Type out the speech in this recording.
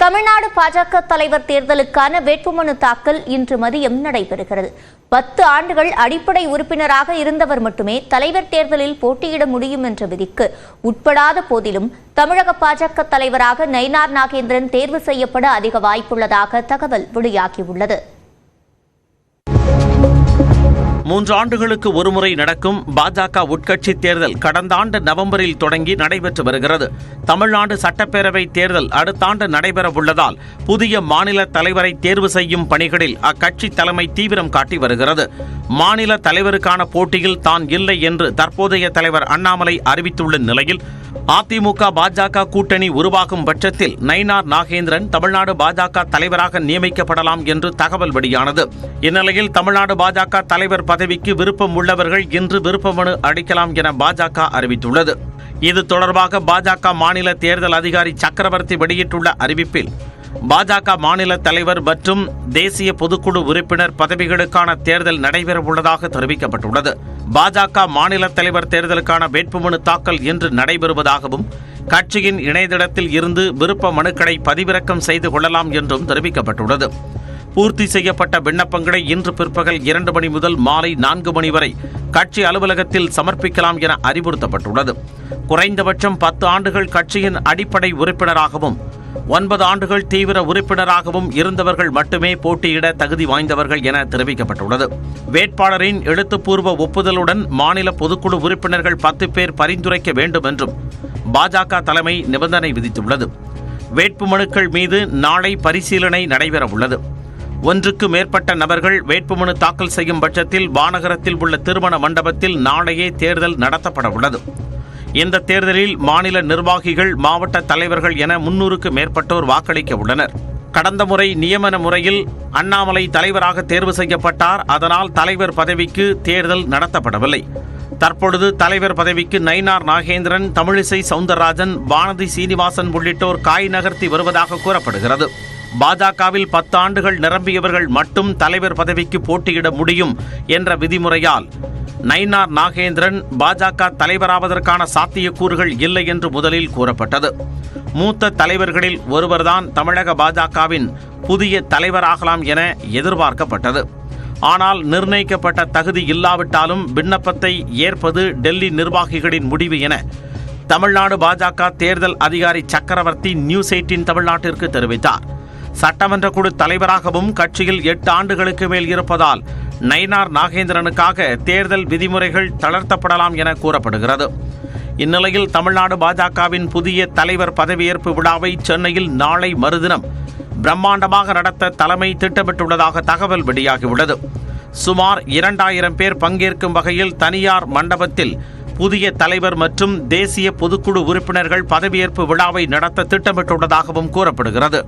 தமிழ்நாடு பாஜக தலைவர் தேர்தலுக்கான வேட்புமனு தாக்கல் இன்று மதியம் நடைபெறுகிறது. 10 ஆண்டுகள் அடிப்படை உறுப்பினராக இருந்தவர் மட்டுமே தலைவர் தேர்தலில் போட்டியிட முடியும் என்ற விதிக்கு உட்படாத போதிலும் தமிழக பாஜக தலைவராக நயினார் நாகேந்திரன் தேர்வு செய்யப்பட அதிக வாய்ப்புள்ளதாக தகவல் வெளியாகியுள்ளது. 3 ஆண்டுகளுக்கு ஒருமுறை நடக்கும் பாஜக உட்கட்சி தேர்தல் கடந்த ஆண்டு நவம்பரில் தொடங்கி நடைபெற்று வருகிறது. தமிழ்நாடு சட்டப்பேரவை தேர்தல் அடுத்த ஆண்டு நடைபெற உள்ளதால் புதிய மாநில தலைவரை தேர்வு செய்யும் பணிகளில் அக்கட்சி தலைமை தீவிரம் காட்டி வருகிறது. மாநில தலைவருக்கான போட்டியில் தான் இல்லை என்று தற்போதைய தலைவர் அண்ணாமலை அறிவித்துள்ள நிலையில் அதிமுக பாஜக கூட்டணி உருவாகும் பட்சத்தில் நயினார் நாகேந்திரன் தமிழ்நாடு பாஜக தலைவராக நியமிக்கப்படலாம் என்று தகவல் வெளியானது. இந்நிலையில் தமிழ்நாடு பாஜக தலைவர் பதவிக்கு விருப்பம் உள்ளவர்கள் இன்று விருப்ப மனு அளிக்கலாம் என பாஜக அறிவித்துள்ளது. இது தொடர்பாக பாஜக மாநில தேர்தல் அதிகாரி சக்கரவர்த்தி வெளியிட்டுள்ள அறிவிப்பில் பாஜக மாநில தலைவர் மற்றும் தேசிய பொதுக்குழு உறுப்பினர் பதவிகளுக்கான தேர்தல் நடைபெறவுள்ளதாக தெரிவிக்கப்பட்டுள்ளது. பாஜக மாநில தலைவர் தேர்தலுக்கான வேட்புமனு தாக்கல் இன்று நடைபெறுவதாகவும் கட்சியின் இணையதளத்தில் இருந்து விருப்ப மனுக்களை பதிவிறக்கம் செய்து கொள்ளலாம் என்றும் தெரிவிக்கப்பட்டுள்ளது. பூர்த்தி செய்யப்பட்ட விண்ணப்பங்களை இன்று பிற்பகல் 2 மணி முதல் மாலை 4 மணி வரை கட்சி அலுவலகத்தில் சமர்ப்பிக்கலாம் என அறிவுறுத்தப்பட்டுள்ளது. குறைந்தபட்சம் 10 ஆண்டுகள் கட்சியின் அடிப்படை உறுப்பினராகவும் 9 ஆண்டுகள் தீவிர உறுப்பினராகவும் இருந்தவர்கள் மட்டுமே போட்டியிட தகுதி வாய்ந்தவர்கள் என தெரிவிக்கப்பட்டுள்ளது. வேட்பாளரின் எழுத்துப்பூர்வ ஒப்புதலுடன் மாநில பொதுக்குழு உறுப்பினர்கள் 10 பேர் பரிந்துரைக்க வேண்டும் என்றும் பாஜக தலைமை நிபந்தனை விதித்துள்ளது. வேட்புமனுக்கள் மீது நாளை பரிசீலனை நடைபெறவுள்ளது. ஒன்றுக்கு மேற்பட்ட நபர்கள் வேட்புமனு தாக்கல் செய்யும் பட்சத்தில் வானகரத்தில் உள்ள திருமண மண்டபத்தில் நாளையே தேர்தல் நடத்தப்பட உள்ளது. இந்த தேர்தலில் மாநில நிர்வாகிகள், மாவட்ட தலைவர்கள் என 300க்கு மேற்பட்டோர் வாக்களிக்க உள்ளனர். கடந்த முறை நியமன முறையில் அண்ணாமலை தலைவராக தேர்வு செய்யப்பட்டார். அதனால் தலைவர் பதவிக்கு தேர்தல் நடத்தப்படவில்லை. தற்பொழுது தலைவர் பதவிக்கு நயினார் நாகேந்திரன், தமிழிசை சவுந்தரராஜன், வானதி சீனிவாசன் உள்ளிட்டோர் காய் நகர்த்தி வருவதாக கூறப்படுகிறது. பாஜகவில் 10 ஆண்டுகள் நிரம்பியவர்கள் மட்டும் தலைவர் பதவிக்கு போட்டியிட முடியும் என்ற விதிமுறையால் நயினார் நாகேந்திரன் பாஜக தலைவராவதற்கான சாத்தியக்கூறுகள் இல்லை என்று முதலில் கூறப்பட்டது. மூத்த தலைவர்களில் ஒருவர்தான் தமிழக பாஜகவின் புதிய தலைவராகலாம் என எதிர்பார்க்கப்பட்டது. ஆனால் நிர்ணயிக்கப்பட்ட தகுதி இல்லாவிட்டாலும் விண்ணப்பத்தை ஏற்பது டெல்லி நிர்வாகிகளின் முடிவு என தமிழ்நாடு பாஜக தேர்தல் அதிகாரி சக்கரவர்த்தி நியூஸ் 18 தமிழ்நாட்டிற்கு தெரிவித்தார். சட்டமன்ற குழு தலைவராகவும் கட்சியில் 8 ஆண்டுகளுக்கு மேல் இருப்பதால் நயினார் நாகேந்திரனுக்காக தேர்தல் விதிமுறைகள் தளர்த்தப்படலாம் என கூறப்படுகிறது. இந்நிலையில் தமிழ்நாடு பாஜகவின் புதிய தலைவர் பதவியேற்பு விழாவை சென்னையில் நாளை மறுதினம் பிரம்மாண்டமாக நடத்த தலைமை திட்டமிட்டுள்ளதாக தகவல் வெளியாகியுள்ளது. சுமார் 2000 பேர் பங்கேற்கும் வகையில் தனியார் மண்டபத்தில் புதிய தலைவர் மற்றும் தேசிய பொதுக்குழு உறுப்பினர்கள் பதவியேற்பு விழாவை நடத்த திட்டமிட்டுள்ளதாகவும் கூறப்படுகிறது.